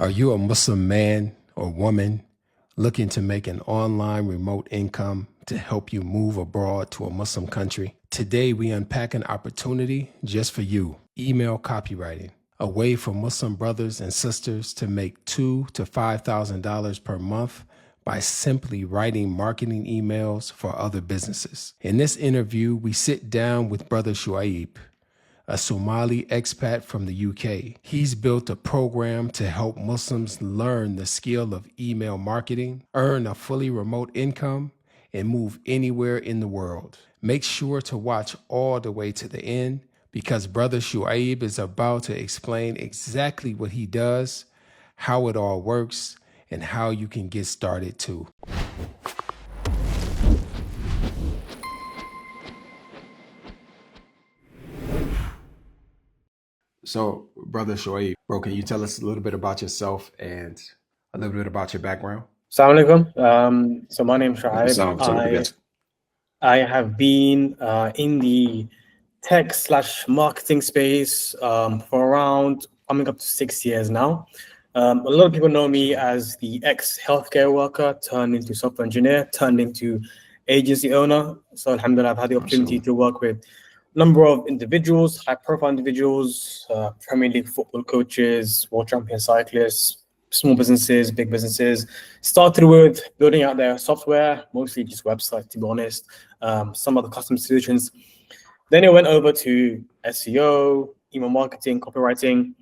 Are you a Muslim man or woman looking to make an online remote income to help you move abroad to a Muslim country? Today, we unpack an opportunity just for you. Email copywriting, a way for Muslim brothers and sisters to make $2,000 to $5,000 per month by simply writing marketing emails for other businesses. In this interview, we sit down with Brother Shuib, a Somali expat from the UK. He's built a program to help Muslims learn the skill of email marketing, earn a fully remote income, and move anywhere in the world. Make sure to watch all the way to the end because Brother Shuib is about to explain exactly what he does, how it all works, and how you can get started too. So, Brother Shuib, bro, can you tell us a little bit about yourself and a little bit about your background? Assalamu alaikum. So my name is Shuib. I have been in the tech/marketing space for around coming up to 6 years now. A lot of people know me as the ex-healthcare worker turned into software engineer, turned into agency owner. So alhamdulillah, I've had the opportunity to work with a number of individuals, high-profile individuals, Premier League football coaches, world champion cyclists, small businesses, big businesses. Started with building out their software, mostly just websites, to be honest, some other custom solutions. Then it went over to SEO, email marketing, copywriting,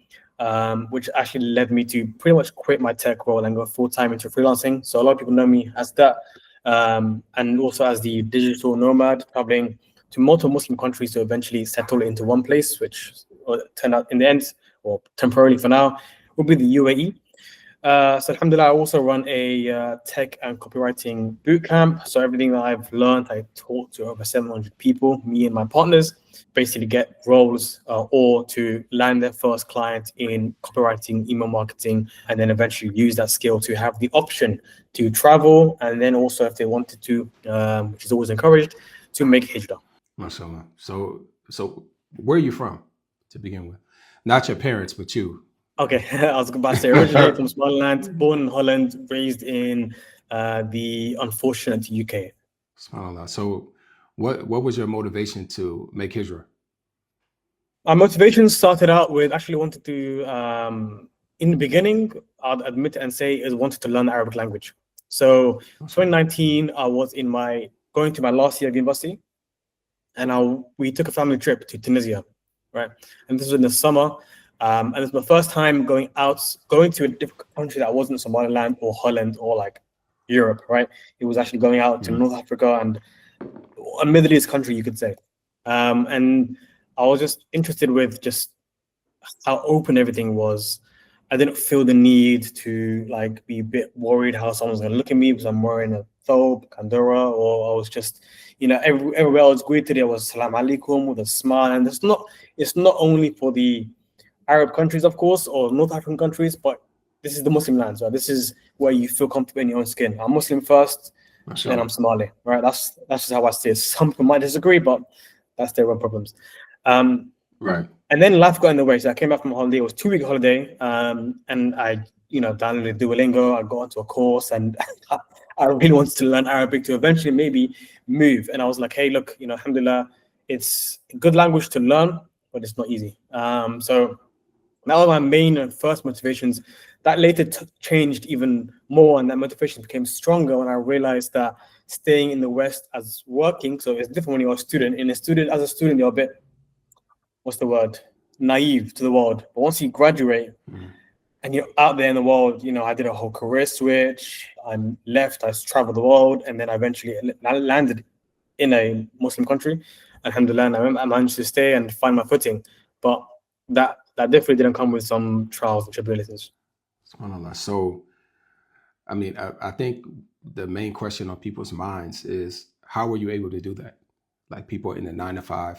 which actually led me to pretty much quit my tech role and go full-time into freelancing. So a lot of people know me as that, and also as the digital nomad, traveling to multiple Muslim countries to eventually settle into one place, which turned out in the end, or temporarily for now, will be the UAE. So alhamdulillah, I also run a tech and copywriting bootcamp. So everything that I've learned, I taught to over 700 people, me and my partners, basically get roles or to land their first client in copywriting, email marketing, and then eventually use that skill to have the option to travel. And then also if they wanted to, which is always encouraged, to make hijrah. MashaAllah. So where are you from to begin with? Not your parents, but you. Okay, I was about to say, originally from Somaliland, born in Holland, raised in the unfortunate UK. SubhanAllah. So what was your motivation to make hijrah? My motivation started out with actually wanted to, in the beginning, I'd admit and say, is wanted to learn Arabic language. So 2019, I was going to my last year of university, and we took a family trip to Tunisia, right? And this was in the summer. And it's my first time going to a different country that wasn't Somaliland or Holland or like Europe, right? It was actually going out to North Africa and a Middle East country, you could say. And I was just interested with just how open everything was. I didn't feel the need to like be a bit worried how someone's gonna look at me because I'm wearing a thobe, kandura, or I was just, everywhere I was greeted, it was salam alaikum with a smile. And it's not only for the Arab countries, of course, or North African countries, but this is the Muslim lands, right? This is where you feel comfortable in your own skin. I'm Muslim first, then I'm Somali, right? That's just how I see it. Some people might disagree, but that's their own problems. Right. And then life got in the way. So I came back from holiday. It was 2-week holiday, and I, downloaded Duolingo. I got onto a course, and I really wanted to learn Arabic to eventually maybe move. And I was like, hey, look, alhamdulillah, it's a good language to learn, but it's not easy. So that was my main and first motivations. That later changed even more, and that motivation became stronger when I realized that staying in the West as working, so it's different when you're a student. As a student, you're a bit, what's the word? Naive to the world. But once you graduate and you're out there in the world, I did a whole career switch. I traveled the world, and then I eventually landed in a Muslim country. Alhamdulillah, I managed to stay and find my footing. But that definitely didn't come with some trials and tribulations. SubhanAllah. So, I think the main question on people's minds is, how were you able to do that? Like people in the 9-to-5,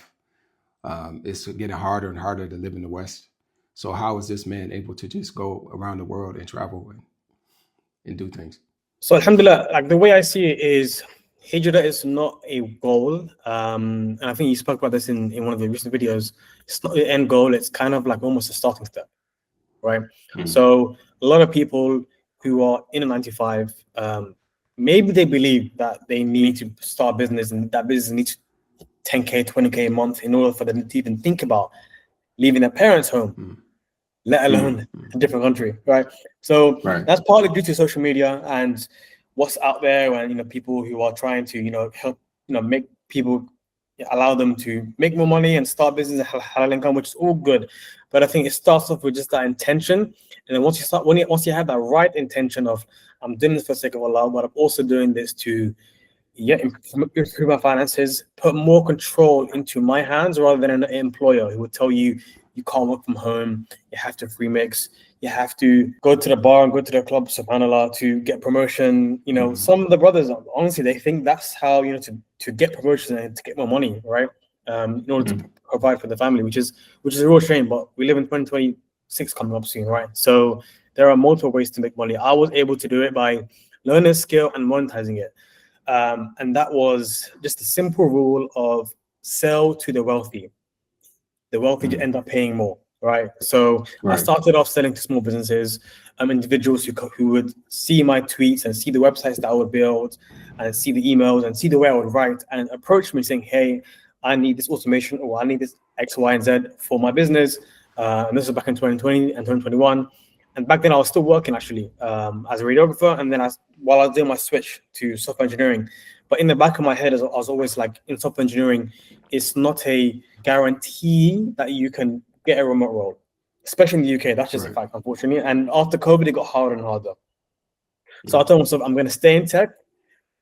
it's getting harder and harder to live in the West. So how is this man able to just go around the world and travel and do things? So alhamdulillah, like the way I see it is, hijrah is not a goal. And I think you spoke about this in one of the recent videos. It's not the end goal. It's kind of like almost a starting step, right? So a lot of people who are in a 9 to 5, maybe they believe that they need to start a business and that business needs 10K, 20K a month in order for them to even think about leaving their parents' home, let alone a different country, right? So that's partly due to social media and what's out there, and people who are trying to help make people, allow them to make more money and start business and halal income, which is all good. But I think it starts off with just that intention, and then once you have that right intention of, I'm doing this for the sake of Allah, but I'm also doing this to improve my finances, put more control into my hands rather than an employer who would tell you can't work from home, you have to free mix, you have to go to the bar and go to the club, subhanAllah, to get promotion. Some of the brothers, honestly, they think that's how, to get promotion and to get more money, right? In order to provide for the family, which is a real shame, but we live in 2026 coming up soon, right? So there are multiple ways to make money. I was able to do it by learning a skill and monetizing it. And that was just a simple rule of sell to the wealthy. The wealthy end up paying more, right? So I started off selling to small businesses, individuals who would see my tweets and see the websites that I would build and see the emails and see the way I would write and approach me saying, hey, I need this automation, or I need this X, Y, and Z for my business. And this was back in 2020 and 2021. And back then I was still working actually as a radiographer. And then while I was doing my switch to software engineering, but in the back of my head, I was always like, in software engineering, it's not a guarantee that you can get a remote role, especially in the UK. That's just a fact, unfortunately. And after COVID, it got harder and harder. So I told myself, I'm going to stay in tech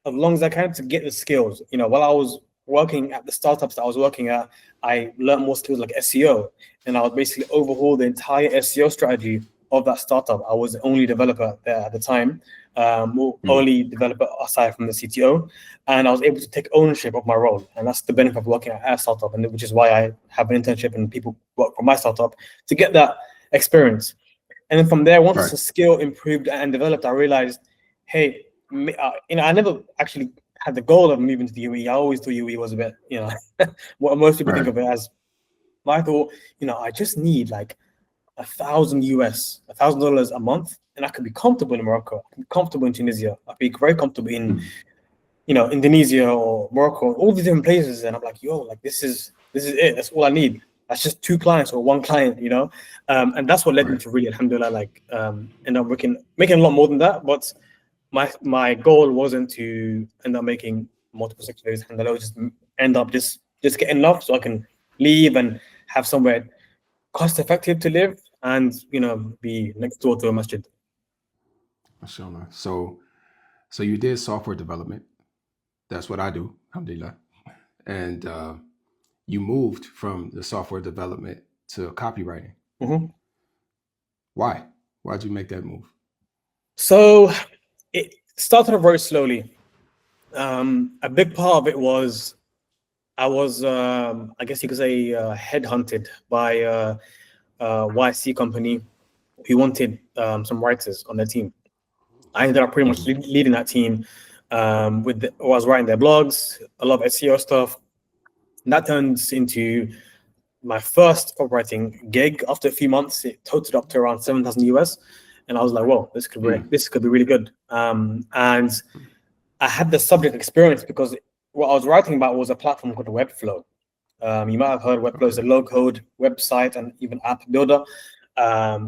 as long as I can to get the skills. While I was working at the startups that I was working at, I learned more skills like SEO, and I would basically overhaul the entire SEO strategy of that startup. I was the only developer there at the time, only developer aside from the CTO, and I was able to take ownership of my role. And that's the benefit of working at a startup, and which is why I have an internship and people work for my startup to get that experience. And then from there, once the skill improved and developed, I realized, hey, I never actually had the goal of moving to the UAE. I always thought UAE was a bit, what most people think of it as. But I thought, I just need like $1,000 a month, and I could be comfortable in Morocco, I could be comfortable in Tunisia, I'd be very comfortable in, Indonesia or Morocco, all these different places. And I'm like, this is it. That's all I need. That's just 2 clients or 1 client, and that's what led me to really, alhamdulillah, end up making a lot more than that. But my goal wasn't to end up making multiple 6 figures, and I was just end up just getting enough so I can leave and have somewhere cost effective to live and be next door to a masjid. Mashallah. So you did software development. That's what I do, alhamdulillah. And you moved from the software development to copywriting. Why'd you make that move? So it started off very slowly. A big part of it was I was, I guess you could say, headhunted by a YC company who wanted some writers on their team. I ended up pretty much leading that team. I was writing their blogs, a lot of SEO stuff. And that turns into my first copywriting gig. After a few months, it totaled up to around 7,000 US. And I was like, whoa, this could be really good. And I had the subject experience because what I was writing about was a platform called Webflow. You might have heard Webflow is a low-code website and even app builder,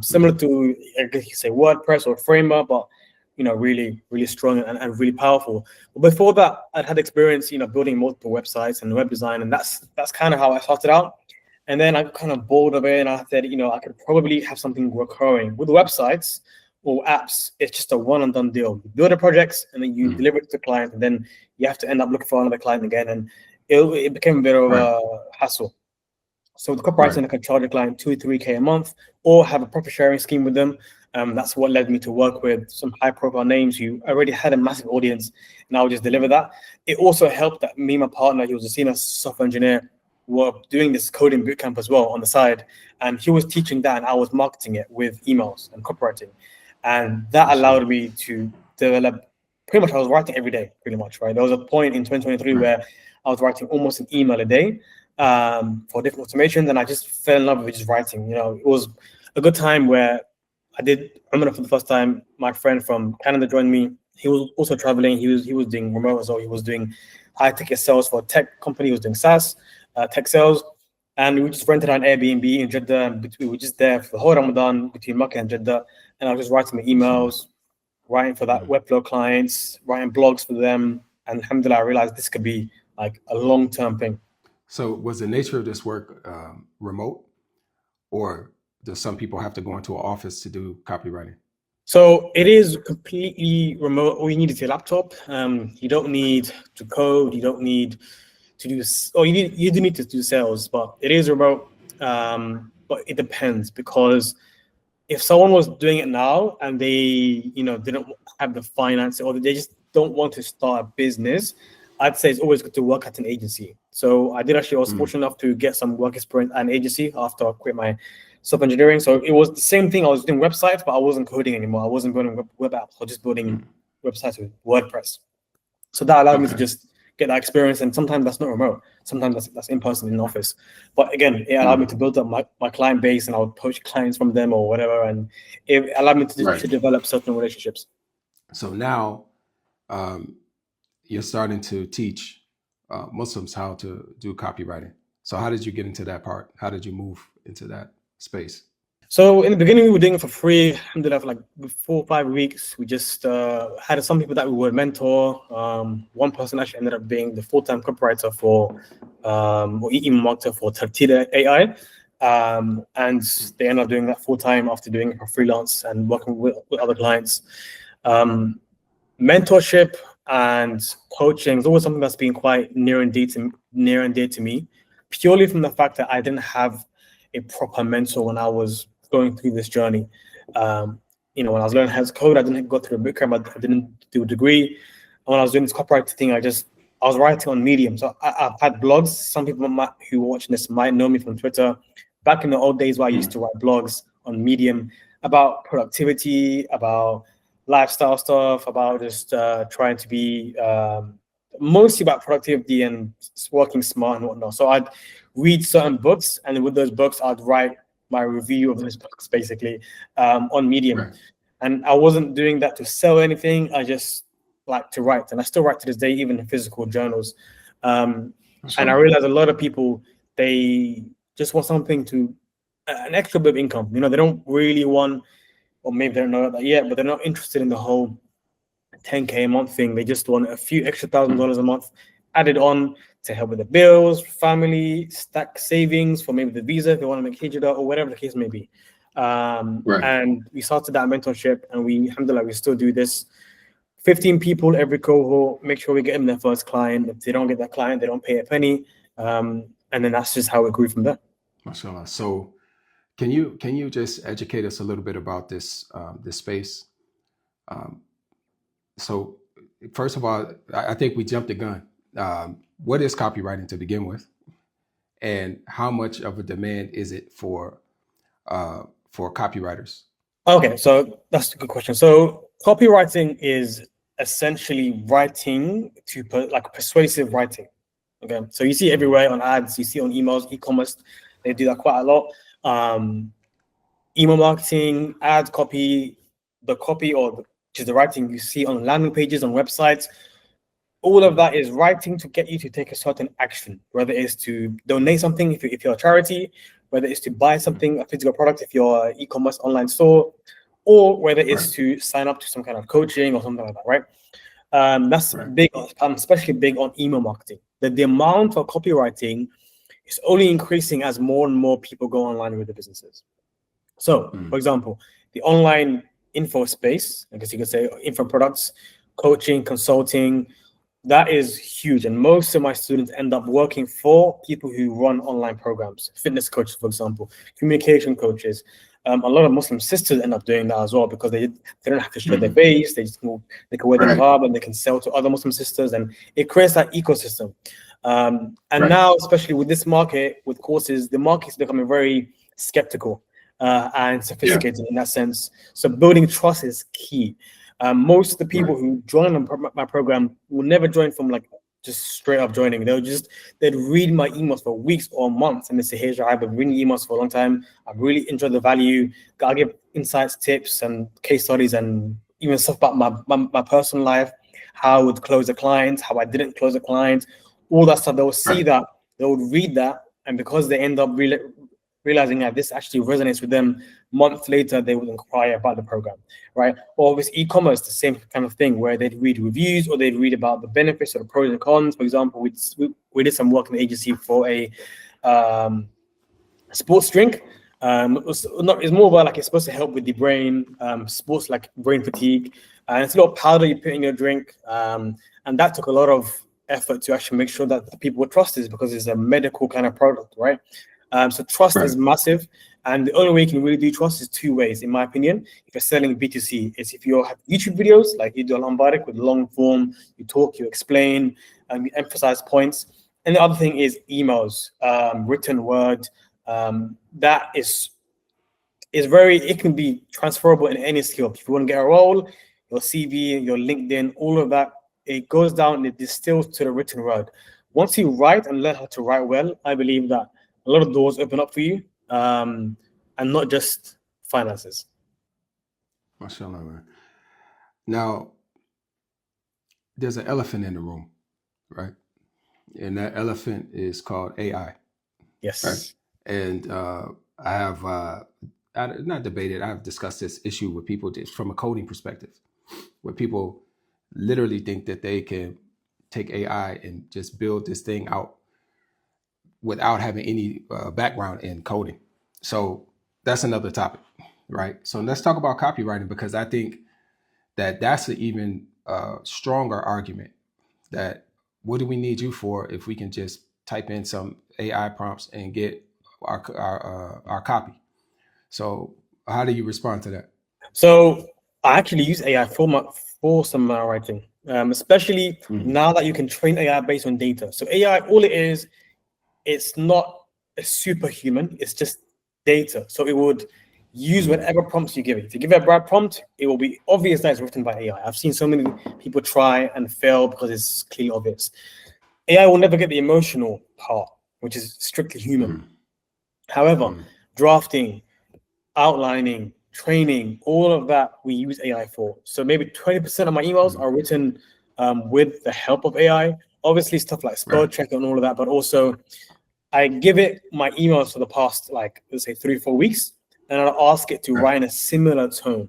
similar to, I guess you could say, WordPress or Framer, but really, really strong and really powerful. But before that, I'd had experience, building multiple websites and web design, and that's kind of how I started out. And then I got kind of bored of it, and I said, I could probably have something recurring. With websites or apps, it's just a one-and-done deal. You build the projects, and then you deliver it to the client, and then you have to end up looking for another client again, and it became a bit of a hassle. So with copywriting, I can charge a client 2-3K a month, or have a profit sharing scheme with them. That's what led me to work with some high-profile names who already had a massive audience, and I would just deliver that. It also helped that me and my partner, he was a senior software engineer, were doing this coding bootcamp as well on the side, and he was teaching that, and I was marketing it with emails and copywriting, and that allowed me to develop. Pretty much, I was writing every day, pretty much, right? There was a point in 2023 where I was writing almost an email a day for different automations, and I just fell in love with just writing. It was a good time where I did Ramadan for the first time. My friend from Canada joined me. He was also traveling. He was doing remote as well. He was doing high ticket sales for a tech company. He was doing SaaS, tech sales. And we just rented an Airbnb in Jeddah. And we were just there for the whole Ramadan between Makkah and Jeddah. And I was just writing my emails, writing for that Webflow clients, writing blogs for them. And alhamdulillah, I realized this could be like a long-term thing. So was the nature of this work remote, or do some people have to go into an office to do copywriting? So it is completely remote. All you need is your laptop. You don't need to code. You don't need to do, you do need to do sales, but it is remote. But it depends, because if someone was doing it now and they, didn't have the finance, or they just don't want to start a business, I'd say it's always good to work at an agency. So I was fortunate enough to get some work experience at an agency after I quit my software engineering. So it was the same thing. I was doing websites, but I wasn't coding anymore. I wasn't building web apps. I was just building websites with WordPress. So that allowed me to just get that experience. And sometimes that's not remote. Sometimes that's in person in an office. But again, it allowed me to build up my client base, and I would poach clients from them or whatever. And it allowed me to develop certain relationships. So now you're starting to teach Muslims how to do copywriting. So how did you get into that part? How did you move into that space? So in the beginning, we were doing it for free. Alhamdulillah, for like 4 or 5 weeks. We just had some people that we would mentor. One person actually ended up being the full-time copywriter for, or email marketer for Tartida AI. And they ended up doing that full-time after doing it for freelance and working with other clients. Mentorship and coaching is always something that's been quite near and dear to me, purely from the fact that I didn't have a proper mentor when I was going through this journey. When I was learning how to code, I didn't go through a bootcamp. I didn't do a degree. And when I was doing this copywriting thing, I was writing on Medium. So I've had blogs. Some people who are watching this might know me from Twitter. Back in the old days where I used to write blogs on Medium about productivity, about lifestyle stuff, about just trying to be mostly about productivity and working smart and whatnot. So I'd read certain books, and with those books, I'd write my review of those books basically on Medium. Right. And I wasn't doing that to sell anything. I just like to write, and I still write to this day, even in physical journals. And I realized a lot of people, they just want something an extra bit of income. They don't really want, or maybe they don't know that yet, but they're not interested in the whole 10K a month thing. They just want a few extra $1,000 a month added on to help with the bills, family, stack savings for maybe the visa if they want to make Hijrah or whatever the case may be. And we started that mentorship, and alhamdulillah, we still do this. 15 people every cohort, make sure we get them their first client. If they don't get that client, they don't pay a penny. And then that's just how it grew from there. MashaAllah. So can you just educate us a little bit about this space? So first of all, I think we jumped the gun. What is copywriting to begin with, and how much of a demand is it for copywriters? Okay, so that's a good question. So copywriting is essentially writing persuasive writing. Okay, so you see everywhere on ads, you see on emails, e-commerce, they do that quite a lot. Email marketing, ad copy, the copy which is the writing you see on landing pages, on websites. All of that is writing to get you to take a certain action, whether it's to donate something if you're a charity, whether it's to buy something, a physical product if you're an e-commerce online store, or whether it's to sign up to some kind of coaching or something like that, right? That's big. I'm especially big on email marketing. The amount of copywriting is only increasing as more and more people go online with their businesses. So, for example, the online info space, I guess you could say info products, coaching, consulting, that is huge. And most of my students end up working for people who run online programs, fitness coaches, for example, communication coaches. A lot of Muslim sisters end up doing that as well, because they don't have to show their face. They can wear their hijab and they can sell to other Muslim sisters, and it creates that ecosystem. Now, especially with this market, with courses, the market is becoming very skeptical and sophisticated in that sense. So building trust is key. Most of the people who join my program will never join from just straight up joining. They'd read my emails for weeks or months, and they say, "Hijrah, I've been reading emails for a long time. I really enjoyed the value. I give insights, tips, and case studies, and even stuff about my personal life, how I would close a client, how I didn't close a client, all that stuff." They will see that, they would read that, and because they end up realizing that this actually resonates with them, months later they would inquire about the program, right? Or with e-commerce, the same kind of thing, where they'd read reviews or they'd read about the benefits or the pros and cons. For example, we did some work in the agency for a sports drink. It's more about like, it's supposed to help with the brain, sports like brain fatigue, and it's a lot of powder you put in your drink, and that took a lot of effort to actually make sure that the people would trust this, because it's a medical kind of product, right? So trust is massive, and the only way you can really do trust is two ways, in my opinion. If you're selling B2C, it's if you have YouTube videos, like you do Al-Ambarik with long form, you talk, you explain, you emphasize points. And the other thing is emails, written word. That is it can be transferable in any skill. If you want to get a role, your CV, your LinkedIn, all of that, it goes down and it distills to the written word. Once you write and learn how to write well, I believe that a lot of doors open up for you, and not just finances. MashaAllah, man. Now, there's an elephant in the room, right? And that elephant is called AI. Yes. Right? And I have not debated, I've discussed this issue with people just from a coding perspective, where people literally think that they can take AI and just build this thing out without having any background in coding. So that's another topic, right? So let's talk about copywriting, because I think that that's an even stronger argument, that what do we need you for if we can just type in some AI prompts and get our copy? So how do you respond to that? So I actually use AI for some of my writing, especially now that you can train AI based on data. So AI, all it is, it's not a superhuman, it's just data. So it would use whatever prompts you give it. If you give it a bad prompt, it will be obvious that it's written by AI. I've seen so many people try and fail because it's clearly obvious. AI will never get the emotional part, which is strictly human. However, drafting, outlining, training, all of that we use AI for. So maybe 20% of my emails are written with the help of AI. Obviously stuff like spell check and all of that, but also I give it my emails for the past, like, let's say 3-4 weeks, and I'll ask it to write in a similar tone.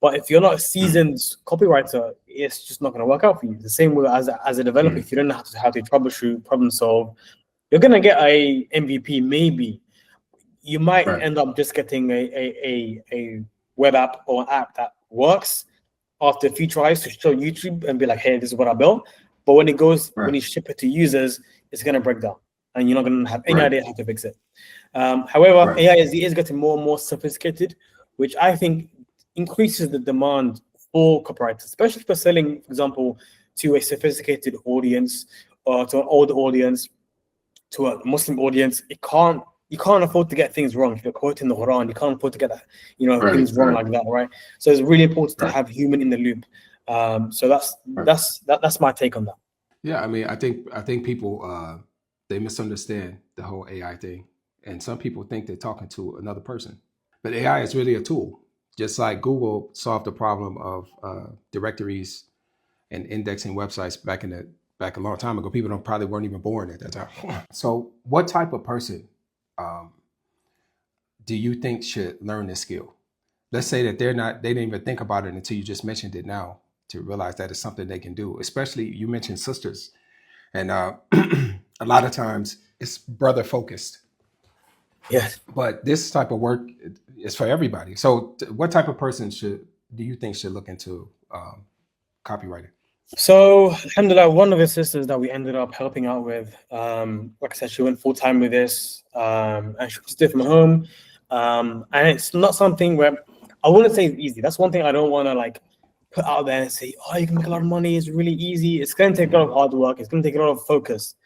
But if you're not a seasoned copywriter, it's just not going to work out for you. The same way as a developer, if you don't know how to troubleshoot, problem solve, you're going to get a MVP maybe. You might end up just getting a web app or app that works after a few tries to show YouTube and be like, hey, this is what I built. But when it goes, when you ship it to users, it's going to break down, and you're not going to have any idea how to fix it. However, AI is getting more and more sophisticated, which I think increases the demand for copywriters, especially for selling, for example, to a sophisticated audience or to an older audience, to a Muslim audience. You can't afford to get things wrong. If you're quoting the Quran, you can't afford to get things wrong like that, right? So it's really important to have human in the loop. So that's my take on that. Yeah, I mean, I think people they misunderstand the whole AI thing, and some people think they're talking to another person, but AI is really a tool. Just like Google solved the problem of directories and indexing websites back a long time ago. People probably weren't even born at that time. So, what type of person do you think should learn this skill? Let's say that they didn't even think about it until you just mentioned it now, to realize that it's something they can do. Especially, you mentioned sisters, and a lot of times it's brother focused. Yes. But this type of work is for everybody. So what type of person do you think should look into copywriting? So, alhamdulillah, one of the sisters that we ended up helping out with, like I said, she went full time with this, and she was still from home. And it's not something where I wouldn't say it's easy. That's one thing I don't want to like put out there and say, oh, you can make a lot of money. It's really easy. It's going to take a lot of hard work. It's going to take a lot of focus.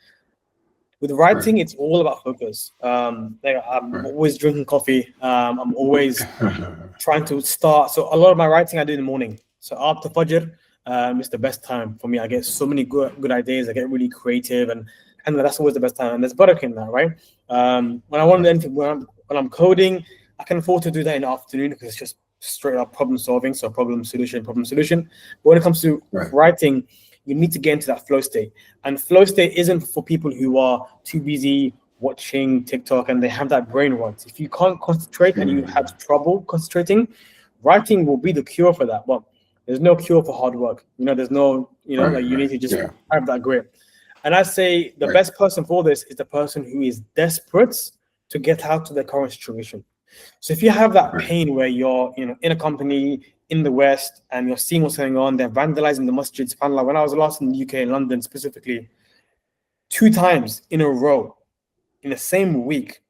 With writing, it's all about focus. I'm always drinking coffee. I'm always trying to start. So a lot of my writing I do in the morning. So after Fajr, it's the best time for me. I get so many good ideas. I get really creative, and that's always the best time. And there's barakah in that, right? When I want anything, when I'm coding, I can afford to do that in the afternoon because it's just straight up problem solving. So problem solution. But when it comes to writing, you need to get into that flow state. And flow state isn't for people who are too busy watching TikTok and they have that brain rot. If you can't concentrate and you have trouble concentrating, writing will be the cure for that. But there's no cure for hard work. There's no, like you need to just have that grit. And I say the best person for this is the person who is desperate to get out of their current situation. So if you have that pain where you're, in a company in the West and you're seeing what's going on, they're vandalizing the masjids. SubhanAllah, when I was last in the UK, in London specifically, 2 times in a row, in the same week,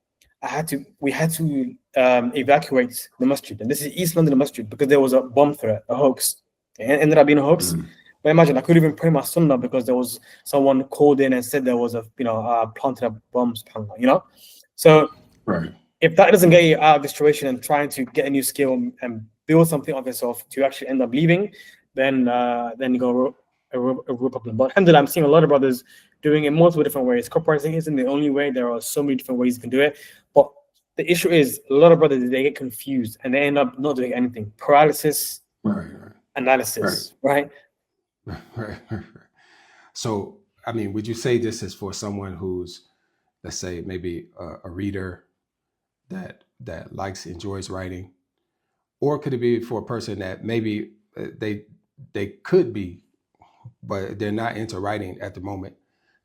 we had to evacuate the masjid. And this is East London masjid because there was a bomb threat, a hoax. It ended up being a hoax. But imagine, I couldn't even pray my sunnah because there was someone called in and said there was planted a bomb, SubhanAllah, So if that doesn't get you out of the situation and trying to get a new skill and build something of yourself to actually end up leaving, then you go a real problem. But alhamdulillah, I'm seeing a lot of brothers doing it multiple different ways. Copywriting isn't the only way. There are so many different ways you can do it. But the issue is a lot of brothers, they get confused and they end up not doing anything. Paralysis, analysis, right? So, I mean, would you say this is for someone who's, let's say, maybe a reader that enjoys writing, or could it be for a person that maybe they could be, but they're not into writing at the moment?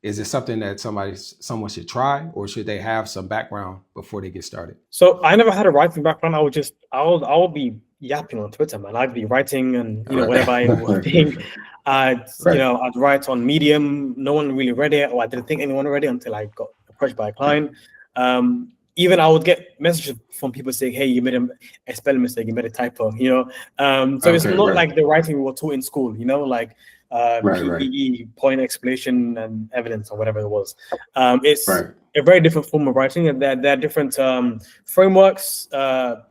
Is it something that someone should try, or should they have some background before they get started? So I never had a writing background. I'll be yapping on Twitter, man. I'd be writing and whatever I think. I'd write on Medium. No one really read it, or I didn't think anyone read it until I got approached by a client. Even I would get messages from people saying, "Hey, you made a spelling mistake. You made a typo." So it's not like the writing we were taught in school. Like PE, point, explanation, and evidence, or whatever it was. It's a very different form of writing, and there are different frameworks to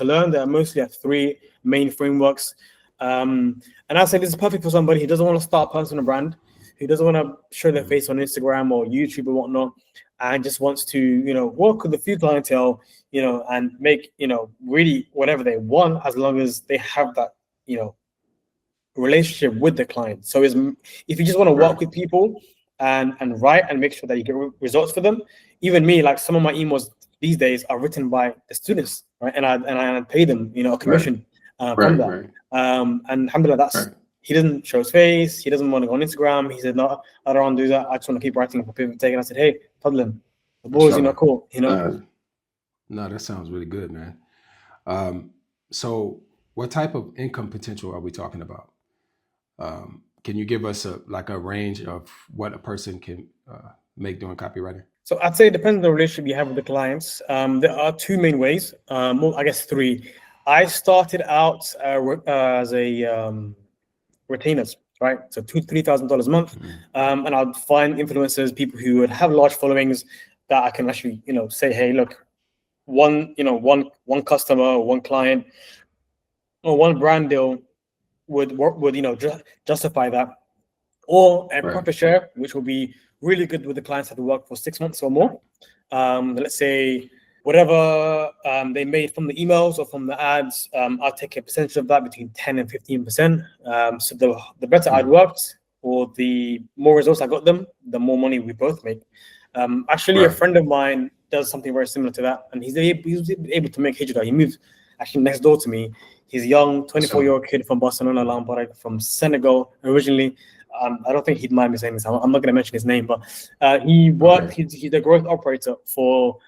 learn. There are mostly 3 main frameworks. And I say this is perfect for somebody who doesn't want to start a personal brand, who doesn't want to show their face on Instagram or YouTube or whatnot, and just wants to, work with a few clientele, and make, really whatever they want, as long as they have that, relationship with the client. So if you just want to work with people and write and make sure that you get results for them, even me, like some of my emails these days are written by the students, right? And I pay them, a commission from that. And alhamdulillah, he doesn't show his face. He doesn't want to go on Instagram. He said, no, I don't want to do that. I just want to keep writing for people to take. And I said, hey, Fadlan, the boys, cool, No, that sounds really good, man. So what type of income potential are we talking about? Can you give us a range of what a person can make doing copywriting? So I'd say it depends on the relationship you have with the clients. There are 2 main ways, I guess 3. I started out as a retainers, right? So $2,000-3,000 a month, and I'd find influencers, people who would have large followings that I can actually, say, hey, look, one customer, one client, or one brand deal would justify that, or a profit share, which will be really good with the clients that work for 6 months or more. Let's say whatever they made from the emails or from the ads, I'll take a percentage of that, between 10 and 15%. So the better ad worked, or the more results I got them, the more money we both make. Actually, a friend of mine does something very similar to that, and he's able to make Hijrah. He moved actually next door to me. He's a young 24-year-old kid from Barcelona, from Senegal originally. I don't think he'd mind me saying this. I'm not going to mention his name, but he worked. He's the growth operator for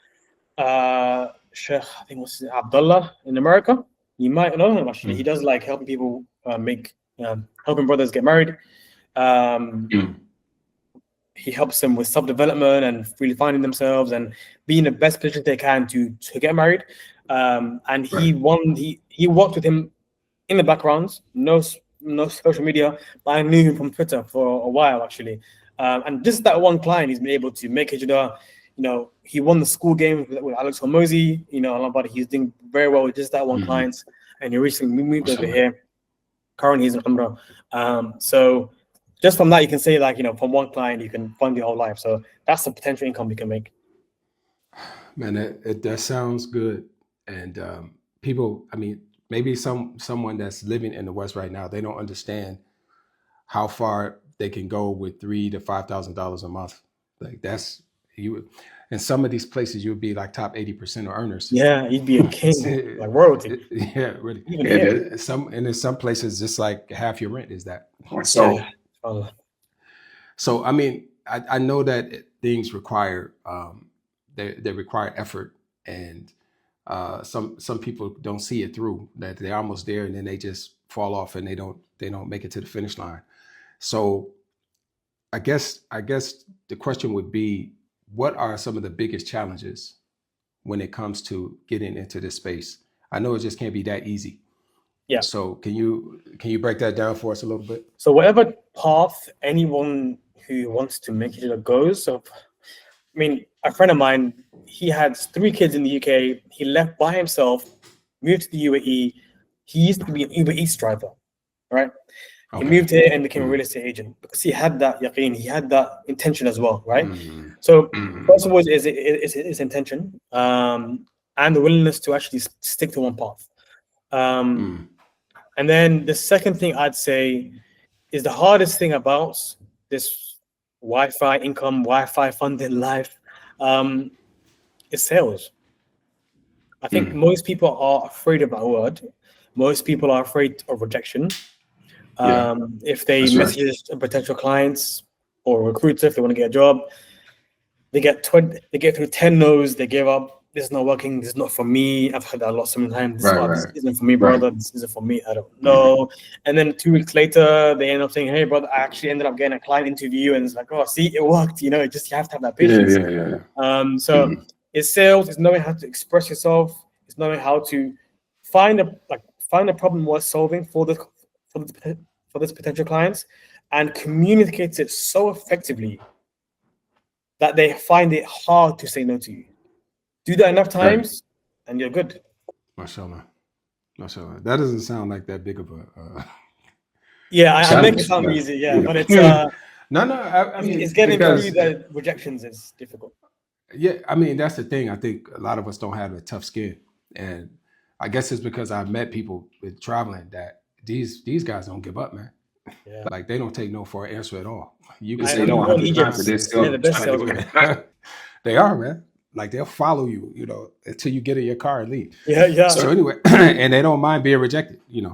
Sheikh, I think what's his name, Abdullah in America. You might know him actually. He does helping people helping brothers get married. He helps them with self-development and really finding themselves and being the best position they can to get married. And he worked with him in the background, no social media, but I knew him from Twitter for a while actually. And just that one client, he's been able to make Hijrah. He won the school game with Alex Hormozy, but he's doing very well with just that one client. And he recently moved over here. Currently, he's in Umrah. So just from that, you can say, like, from one client, you can fund your whole life. So that's the potential income you can make. Man, that sounds good. And people, I mean, maybe someone that's living in the West right now, they don't understand how far they can go with $3,000 to $5,000 a month. Like that's you. In some of these places, you would be like top 80% of earners. Yeah, you'd be a king, like royalty. Yeah, really. Even here. And in some places, just like half your rent is that. So I mean, I know that things require they require effort, and some people don't see it through, that they're almost there and then they just fall off and they don't make it to the finish line. So I guess the question would be, what are some of the biggest challenges when it comes to getting into this space? I know it just can't be that easy. Yeah. So can you break that down for us a little bit? So whatever path anyone who wants to make it goes. So, I mean, a friend of mine, he had 3 kids in the UK. He left by himself, moved to the UAE. He used to be an Uber Eats driver, right? Okay. He moved here and became a real estate agent because he had that yaqeen, he had that intention as well, right? So first of all, is intention and the willingness to actually stick to one path. And then the second thing I'd say is the hardest thing about this Wi-Fi income, Wi-Fi funded life is sales. I think most people are afraid of that word. Most people are afraid of rejection. If they message potential clients or recruiter, if they want to get a job, they get through 10 no's, they give up. This is not working. This is not for me. I've heard that a lot sometimes. This isn't for me, brother. This isn't for me. I don't know. And then 2 weeks later, they end up saying, "Hey, brother, I actually ended up getting a client interview," and it's like, "Oh, see, it worked." You have to have that patience. So it's sales. It's knowing how to express yourself. It's knowing how to find a problem worth solving for this potential clients, and communicate it so effectively that they find it hard to say no to you. Do that enough times, and you're good. Mashallah. That doesn't sound like that big of a. I make it sound easy, but it's no. I mean, it's getting through the rejections is difficult. Yeah, I mean, that's the thing. I think a lot of us don't have a tough skin, and I guess it's because I've met people with traveling that these guys don't give up, man. Yeah. Like they don't take no for an answer at all. You can say no 100 times, but they're still they are, man. Like they'll follow you, until you get in your car and leave. Yeah. So anyway, and they don't mind being rejected, When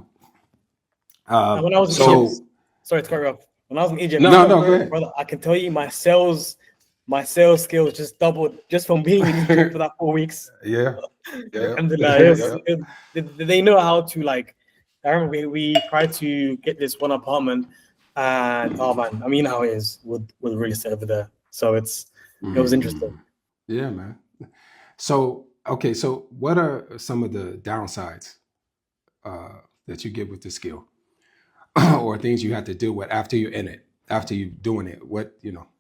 I was in Egypt, sorry to cut you off. When I was in Egypt, go ahead. Brother, I can tell you my sales skills just doubled just from being in Egypt for that 4 weeks. Yeah. And they know how to I remember we tried to get this one apartment, and oh man, I mean how it is with real estate over there. So it was interesting. Yeah, man. So what are some of the downsides that you get with the skill, or things you have to deal with after you're in it, after you're doing it?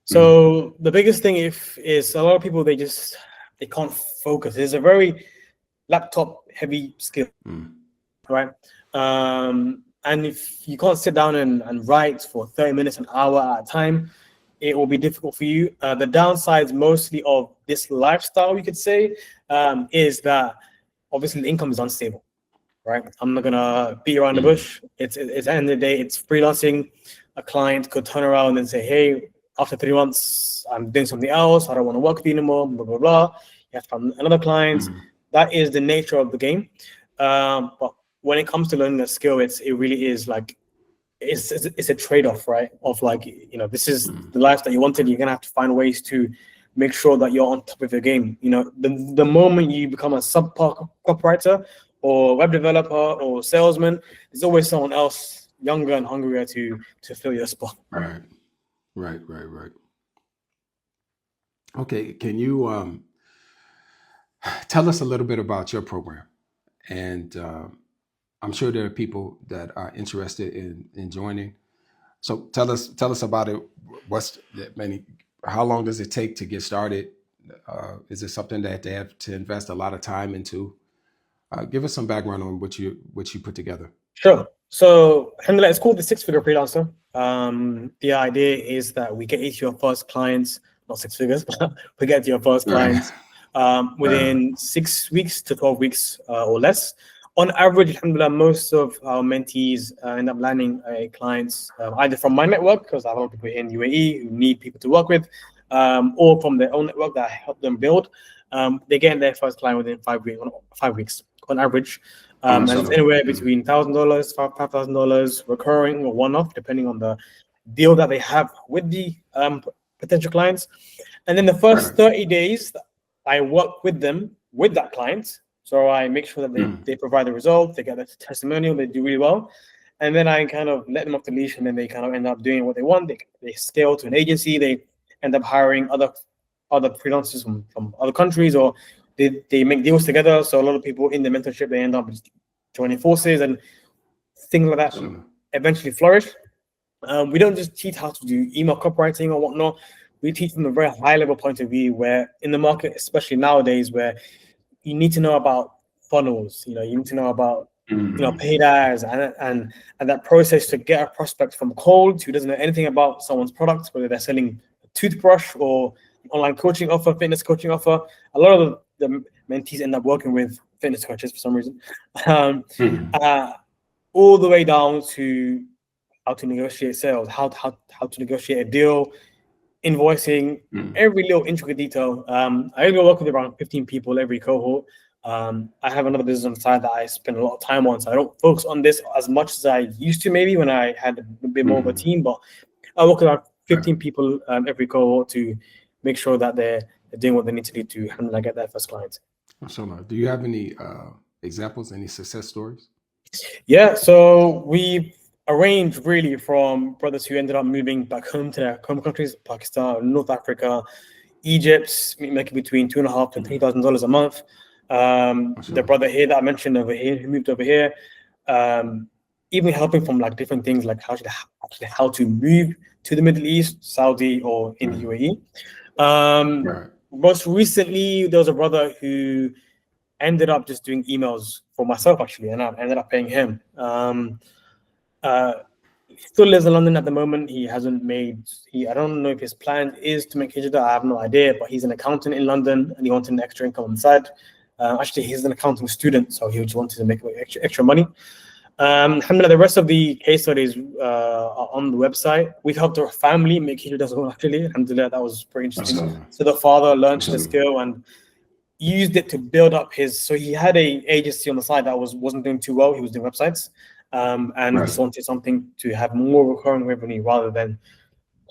So the biggest thing is a lot of people, they can't focus. It's a very laptop heavy skill, right? And if you can't sit down and write for 30 minutes, an hour at a time, it will be difficult for you. The downsides mostly of this lifestyle, we could say, is that obviously the income is unstable, right? I'm not gonna beat around the bush. It's at the end of the day, it's freelancing. A client could turn around and say, "Hey, after 3 months, I'm doing something else. I don't want to work with you anymore." Blah blah blah. You have to find another client. That is the nature of the game. But when it comes to learning a skill, it really is it's a trade-off, right? Of this is the life that you wanted. You're gonna have to find ways to make sure that you're on top of your game. The moment you become a subpar copywriter or web developer or salesman, there's always someone else younger and hungrier to fill your spot. Right. Okay, can you tell us a little bit about your program? And I'm sure there are people that are interested in joining. So tell us about it. How long does it take to get started? Is it something that they have to invest a lot of time into? Give us some background on what you put together. Sure. So, alhamdulillah, it's called the six-figure freelancer. The idea is that we get you to your first clients, not six figures, but we get to your first clients within 6 weeks to 12 weeks or less. On average, alhamdulillah, most of our mentees end up landing clients either from my network, because I have a lot of people in UAE who need people to work with, or from their own network that I help them build. They get their first client within 5 weeks on average. And it's anywhere between $1,000, $5,000 recurring or one-off, depending on the deal that they have with the potential clients. And then the first 30 days, I work with them with that client. So I make sure that they provide the result, they get the testimonial, they do really well. And then I kind of let them off the leash, and then they kind of end up doing what they want. They scale to an agency, they end up hiring other freelancers from other countries, or they make deals together. So a lot of people in the mentorship, they end up joining forces, and things like that eventually flourish. We don't just teach how to do email copywriting or whatnot. We teach from a very high level point of view, where in the market, especially nowadays, where you need to know about funnels, you need to know about paid ads and that process to get a prospect from cold who doesn't know anything about someone's product, whether they're selling a toothbrush or online coaching offer, fitness coaching offer. A lot of the mentees end up working with fitness coaches for some reason, all the way down to how to negotiate sales, how to negotiate a deal, invoicing, every little intricate detail. I only work with around 15 people every cohort. I have another business on the side that I spend a lot of time on, so I don't focus on this as much as I used to, maybe when I had a bit more of a team. But I work with around 15 people every cohort to make sure that they're doing what they need to do to get their first clients. Do you have any examples, any success stories? Yeah, so we arranged really from brothers who ended up moving back home to their home countries, Pakistan, North Africa, Egypt, making between $2,500 to $3,000 a month. The brother here that I mentioned over here, who moved over here, even helping from different things like how to move to the Middle East, Saudi, or in the UAE. Most recently, there was a brother who ended up just doing emails for myself, actually, and I ended up paying him. He still lives in London at the moment. He hasn't made, I don't know if his plan is to make Hijrah, I have no idea, but he's an accountant in London and he wanted an extra income on the side. Actually, he's an accounting student, so he just wanted to make extra money. Alhamdulillah, the rest of the case studies are on the website. We helped our family make Hijrah as well, actually. Alhamdulillah, that was pretty interesting. So the father learned the skill and used it to build up so he had an agency on the side that wasn't doing too well. He was doing websites. And just wanted something to have more recurring revenue rather than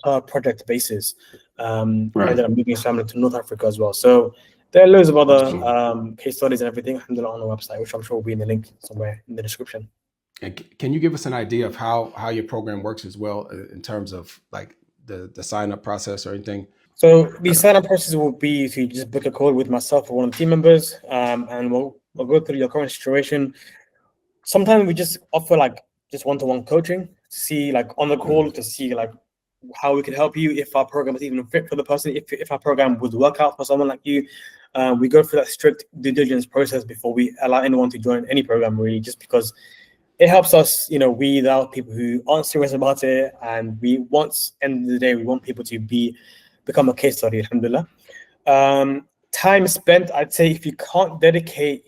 per project basis. Ended up moving his family to North Africa as well. So there are loads of other case studies and everything, alhamdulillah, on the website, which I'm sure will be in the link somewhere in the description. And can you give us an idea of how your program works as well in terms of the sign-up process or anything? So the sign-up process will be to just book a call with myself or one of the team members, and we'll go through your current situation. Sometimes we just offer just one-to-one coaching to see on the call to see how we can help you, if our program is even fit for the person, if our program would work out for someone like you. We go through that strict due diligence process before we allow anyone to join any program, really, just because it helps us, weed out people who aren't serious about it. And end of the day, we want people to become a case study, alhamdulillah. Time spent, I'd say if you can't dedicate,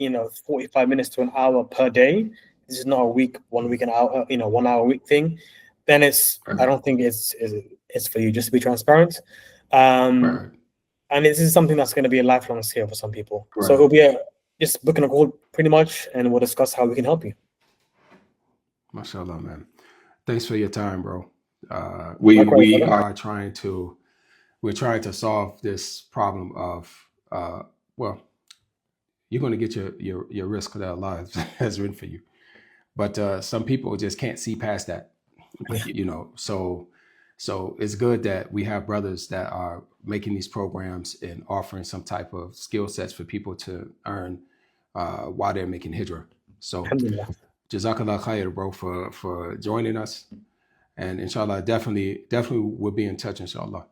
45 minutes to an hour per day, this is not a 1 week an hour, 1 hour a week thing, then I don't think it's for you, just to be transparent. And this is something that's going to be a lifelong skill for some people. So it'll be just booking a call pretty much, and we'll discuss how we can help you. MashaAllah, man. Thanks for your time, bro. We are trying to solve this problem of, you're going to get your risk that Allah has written for you. But some people just can't see past that, so it's good that we have brothers that are making these programs and offering some type of skill sets for people to earn while they're making Hijrah. So Jazakallah khair, bro, for joining us. And inshallah, definitely we'll be in touch, inshallah.